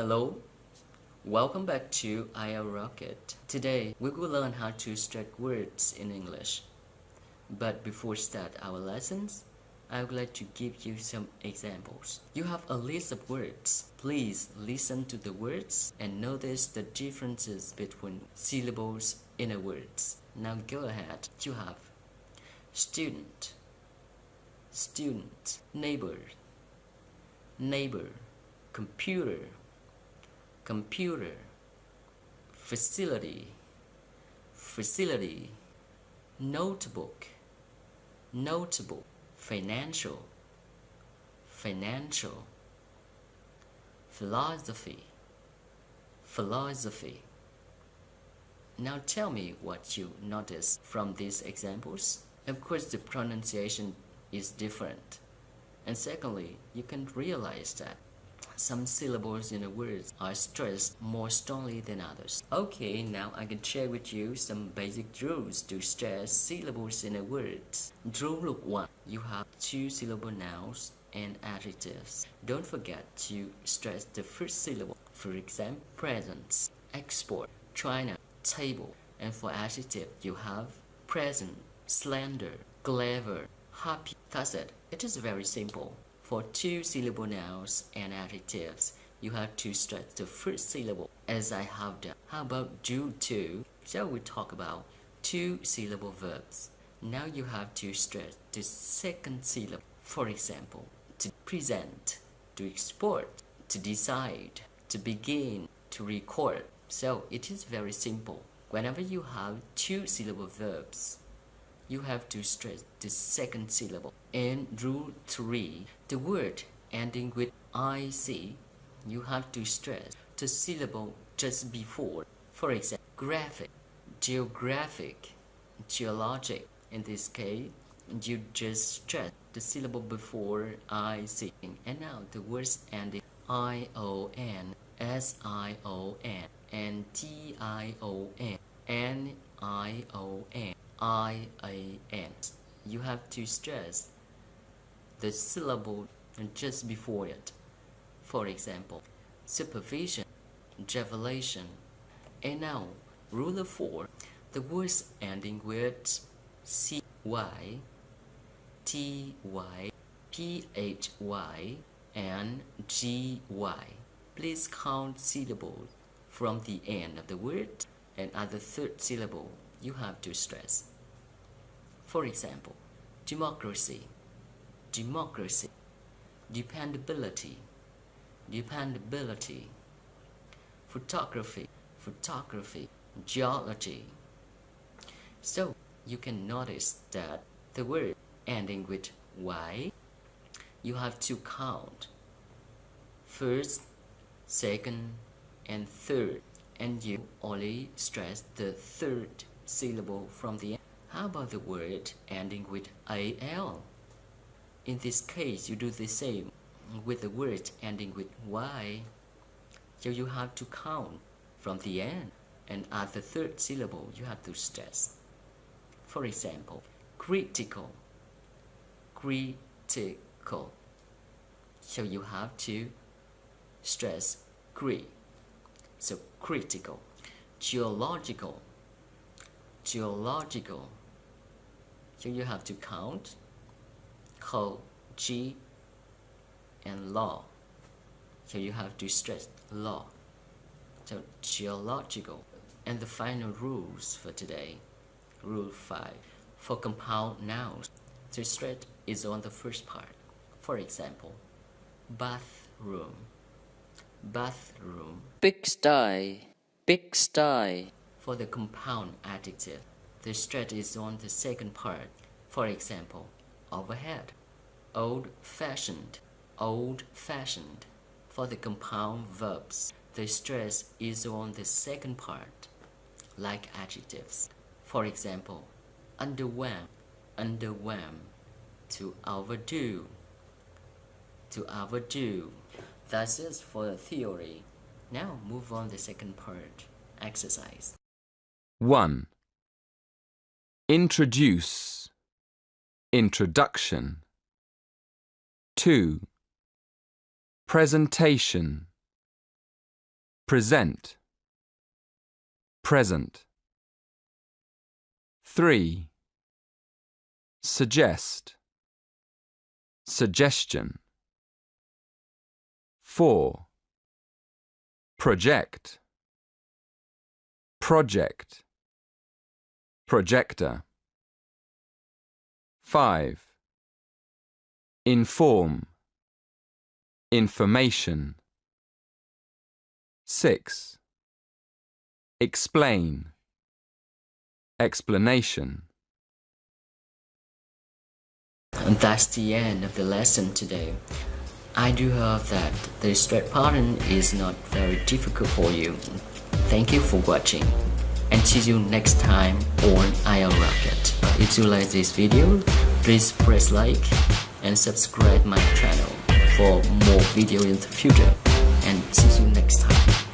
Hello, welcome back to IELTS Rocket. Today we will learn how to stretch words in English. But before start our lessons, I would like to give you some examples. You have a list of words. Please listen to the words and notice the differences between syllables in the words. Now go ahead. You have student, student, neighbor, neighbor, computer, computer, facility, facility, notebook, notebook, financial, financial, philosophy, philosophy. Now tell me what you notice from these examples. Of course, the pronunciation is different. And secondly, you can realize that some syllables in the words are stressed more strongly than others. Okay, now I can share with you some basic rules to stress syllables in the words. Rule 1. You have two syllable nouns and adjectives. Don't forget to stress the first syllable. For example, presents, export, China, table. And for adjective, you have present, slender, clever, happy. That's it. It is very simple. For two syllable nouns and adjectives, you have to stress the first syllable, as I have done. How about do to? So we talk about two syllable verbs. Now you have to stress the second syllable. For example, to present, to export, to decide, to begin, to record. So it is very simple. Whenever you have two syllable verbs, you have to stress the second syllable. In rule 3, the word ending with IC, you have to stress the syllable just before. For example, graphic, geographic, geologic. In this case, you just stress the syllable before IC. And now the words ending ION, SION, and TION, NION. IAN. You have to stress the syllable just before it. For example, supervision, revelation. And now, rule 4, the words ending with CY, TY, PHY, and GY. Please count syllables from the end of the word, and at the third syllable, you have to stress. For example, democracy, democracy, dependability, dependability, photography, photography, geology. So you can notice that the word ending with Y, you have to count first, second, and third, and you only stress the third syllable from the end. How about the word ending with AL? In this case, you do the same with the word ending with Y. So you have to count from the end, and at the third syllable, you have to stress. For example, critical, critical. So you have to stress cre. So critical. Geological, geological. So you have to count co, G, and law. So you have to stress law. So geological. And the final rules for today. Rule 5. For compound nouns, the stress is on the first part. For example, bathroom, bathroom. Big sty, big sty. For the compound adjective, the stress is on the second part. For example, overhead, old-fashioned, old-fashioned. For the compound verbs, the stress is on the second part, like adjectives. For example, underwhelm, underwhelm, to overdo, to overdo. That's it for the theory. Now move on the second part, exercise. 1. Introduce, introduction. 2. Presentation, present, present. 3. Suggest, suggestion. 4. Project, project, projector. 5. Inform, information. 6. Explain, explanation. And that's the end of the lesson today. I do hope that the straight pattern is not very difficult for you. Thank you for watching and see you next time on IELTS Rocket. If you like this video, please press like and subscribe my channel for more videos in the future. And see you next time.